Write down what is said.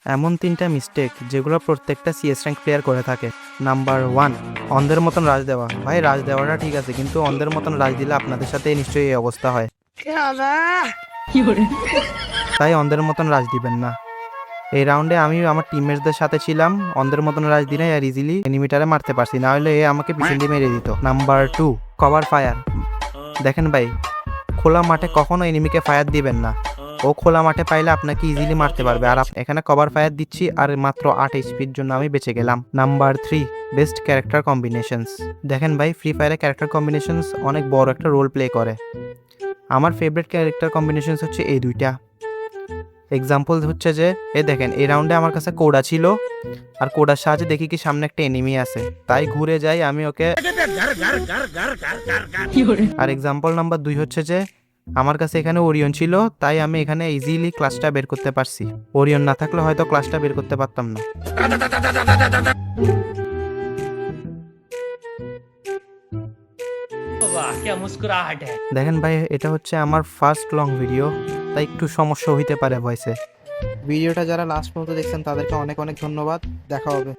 এমন 3টা মিস্টেক যেগুলো প্রত্যেকটা সিএস র্যাঙ্ক প্লেয়ার করে থাকে। নাম্বার 1, অন্ধের মতন রাজ দেওয়া। ভাই রাজ দেওয়াটা ঠিক আছে, কিন্তু অন্ধের মতন রাজ দিলে আপনাদের সাথে নিশ্চয়ই এই অবস্থা হয়। তাই অন্ধের মতন রাজ দিবেন না। এই রাউন্ডে আমি আমার টিমমেটসদের সাথে ছিলাম, অন্ধের মতন রাজ দিনে আর ইজিলি এনিমিটারে মারতে পারছি, না হলে এ আমাকে পিছন দিয়ে মেরে দিত। Number 2, cover fire. দেখেন ভাই, খোলা মাঠে কখনো এনিমিকে ফায়ার দিবেন না। ও খোলা মাঠে পাইলে আপনাকে ইজিলি মারতে পারবে, আর এখানে কভার ফায়ার দিচ্ছি আর মাত্র 8 এইচপির জন্য আমি বেঁচে গেলাম। Number 3, best character combinations. দেখেন ভাই, ফ্রি ফায়ারে ক্যারেক্টার কম্বিনেশনস অনেক বড় একটা রোল প্লে করে। আমার ফেভারিট ক্যারেক্টার কম্বিনেশনস হচ্ছে এই দুইটা। এক্সাম্পল হচ্ছে যে দেখেন, এই রাউন্ডে আমার কাছে কোডা ছিল, আর কোডার সাহায্যে দেখি কি সামনে একটা এনিমি আছে, তাই ঘুরে যাই আমি ওকে। আর এক্সাম্পল নাম্বার 2 হচ্ছে যে আমার কাছে এখানে ওরিয়ন ছিল, তাই আমি এখানে ইজিলি ক্লাসটা বের করতে পারছি। ওরিয়ন না থাকলে হয়তো ক্লাসটা বের করতে পারতাম না। দেখেন ভাই, এটা হচ্ছে আমার ফার্স্ট লং ভিডিও, তাই একটু সমস্যা হইতে পারে ভয়েসে। ভিডিওটা যারা লাস্ট পর্যন্ত দেখছেন তাদেরকে অনেক অনেক ধন্যবাদ। দেখা হবে।